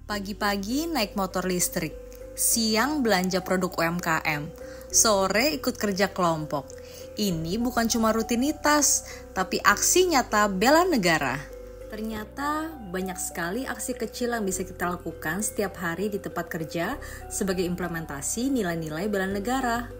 Pagi-pagi naik motor listrik, siang belanja produk UMKM, sore ikut kerja kelompok. Ini bukan cuma rutinitas, tapi aksi nyata bela negara. Ternyata banyak sekali aksi kecil yang bisa kita lakukan setiap hari di tempat kerja sebagai implementasi nilai-nilai bela negara.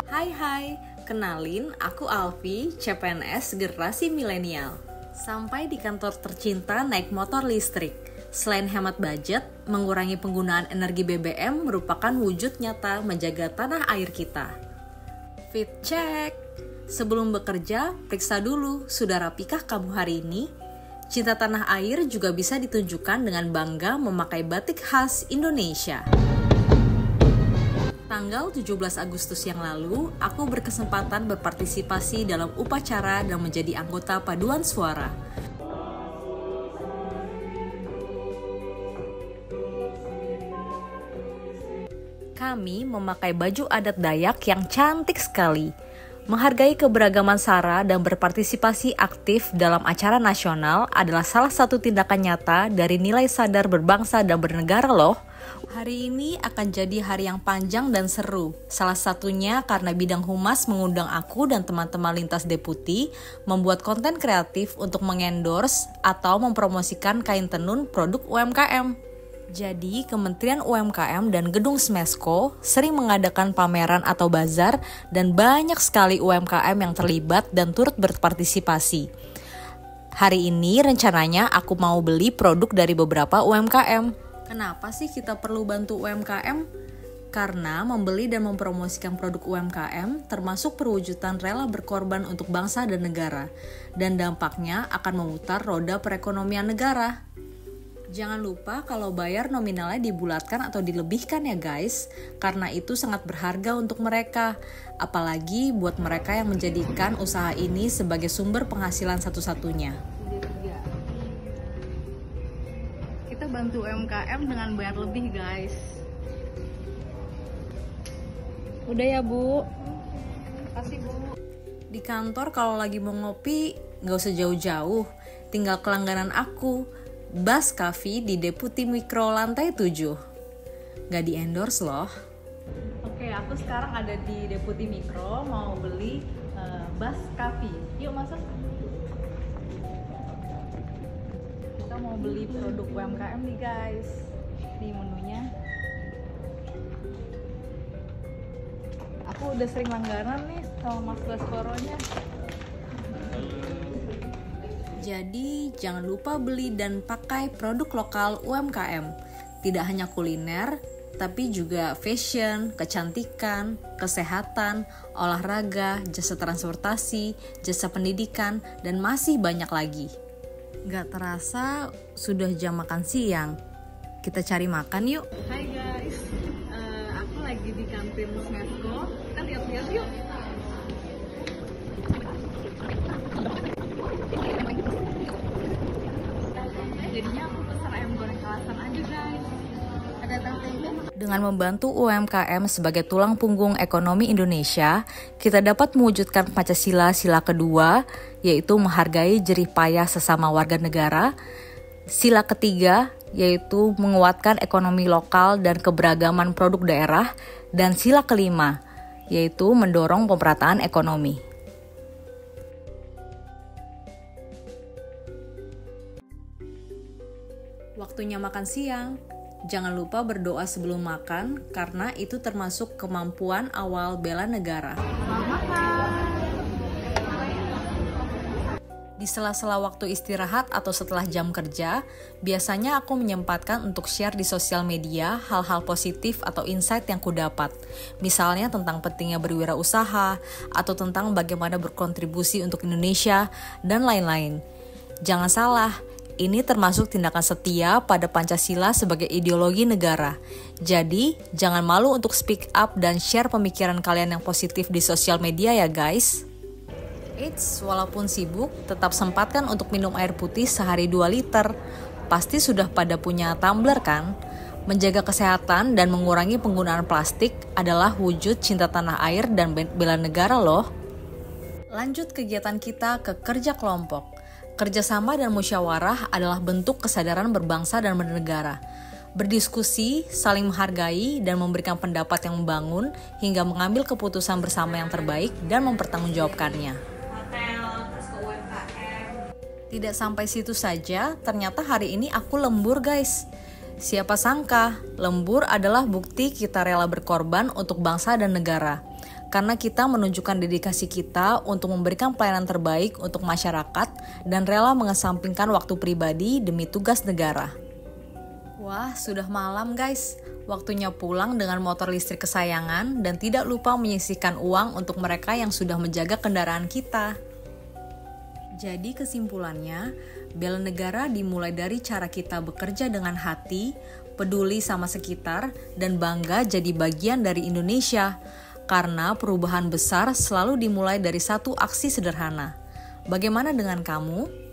Hai, kenalin aku Alfi, CPNS generasi milenial. Sampai di kantor tercinta naik motor listrik. Selain hemat budget, mengurangi penggunaan energi BBM merupakan wujud nyata menjaga tanah air kita. Fit check. Sebelum bekerja, periksa dulu, sudah rapikah kamu hari ini? Cinta tanah air juga bisa ditunjukkan dengan bangga memakai batik khas Indonesia. Tanggal 17 Agustus yang lalu, aku berkesempatan berpartisipasi dalam upacara dan menjadi anggota paduan suara. Kami memakai baju adat Dayak yang cantik sekali, menghargai keberagaman SARA dan berpartisipasi aktif dalam acara nasional adalah salah satu tindakan nyata dari nilai sadar berbangsa dan bernegara loh. Hari ini akan jadi hari yang panjang dan seru. Salah satunya karena bidang humas mengundang aku dan teman-teman lintas deputi membuat konten kreatif untuk mengendorse atau mempromosikan kain tenun produk UMKM. Jadi, Kementerian UMKM dan Gedung Smesco sering mengadakan pameran atau bazar dan banyak sekali UMKM yang terlibat dan turut berpartisipasi. Hari ini rencananya aku mau beli produk dari beberapa UMKM. Kenapa sih kita perlu bantu UMKM? Karena membeli dan mempromosikan produk UMKM termasuk perwujudan rela berkorban untuk bangsa dan negara. Dan dampaknya akan memutar roda perekonomian negara. Jangan lupa kalau bayar nominalnya dibulatkan atau dilebihkan ya guys, karena itu sangat berharga untuk mereka, apalagi buat mereka yang menjadikan usaha ini sebagai sumber penghasilan satu-satunya. Kita bantu UMKM dengan bayar lebih guys. Udah ya Bu. Kasih Bu. Di kantor kalau lagi mau ngopi gak usah jauh-jauh, tinggal ke langganan aku, Bas Cafe di Deputi Mikro lantai 7. Gak di endorse loh. Oke, aku sekarang ada di Deputi Mikro mau beli Bas Cafe. Yuk masuk. Kita mau beli produk UMKM nih guys. Di menunya. Aku udah sering langganan nih sama Mas Baskoronya. Jadi jangan lupa beli dan pakai produk lokal UMKM. Tidak hanya kuliner, tapi juga fashion, kecantikan, kesehatan, olahraga, jasa transportasi, jasa pendidikan, dan masih banyak lagi. Gak terasa sudah jam makan siang. Kita cari makan yuk. Hai guys, aku lagi di kantin Smesco. Kita lihat-lihat yuk. Jadinya aku pesan ayam goreng kalasan aja guys. Ada tempe. Dengan membantu UMKM sebagai tulang punggung ekonomi Indonesia, kita dapat mewujudkan Pancasila sila kedua, yaitu menghargai jerih payah sesama warga negara. Sila ketiga, yaitu menguatkan ekonomi lokal dan keberagaman produk daerah. Dan sila kelima, yaitu mendorong pemerataan ekonomi. Waktunya makan siang. Jangan lupa berdoa sebelum makan karena itu termasuk kemampuan awal bela negara. Di sela-sela waktu istirahat atau setelah jam kerja, biasanya aku menyempatkan untuk share di sosial media hal-hal positif atau insight yang kudapat. Misalnya tentang pentingnya berwirausaha atau tentang bagaimana berkontribusi untuk Indonesia dan lain-lain. Jangan salah, ini termasuk tindakan setia pada Pancasila sebagai ideologi negara. Jadi, jangan malu untuk speak up dan share pemikiran kalian yang positif di sosial media ya guys. Eits, walaupun sibuk, tetap sempatkan untuk minum air putih sehari 2 liter. Pasti sudah pada punya tumbler kan? Menjaga kesehatan dan mengurangi penggunaan plastik adalah wujud cinta tanah air dan bela negara loh. Lanjut kegiatan kita ke kerja kelompok. Kerjasama dan musyawarah adalah bentuk kesadaran berbangsa dan bernegara. Berdiskusi, saling menghargai, dan memberikan pendapat yang membangun hingga mengambil keputusan bersama yang terbaik dan mempertanggungjawabkannya. Tidak sampai situ saja, ternyata hari ini aku lembur guys. Siapa sangka, lembur adalah bukti kita rela berkorban untuk bangsa dan negara. Karena kita menunjukkan dedikasi kita untuk memberikan pelayanan terbaik untuk masyarakat dan rela mengesampingkan waktu pribadi demi tugas negara. Wah, sudah malam guys. Waktunya pulang dengan motor listrik kesayangan dan tidak lupa menyisihkan uang untuk mereka yang sudah menjaga kendaraan kita. Jadi kesimpulannya, bela negara dimulai dari cara kita bekerja dengan hati, peduli sama sekitar, dan bangga jadi bagian dari Indonesia. Karena perubahan besar selalu dimulai dari satu aksi sederhana. Bagaimana dengan kamu?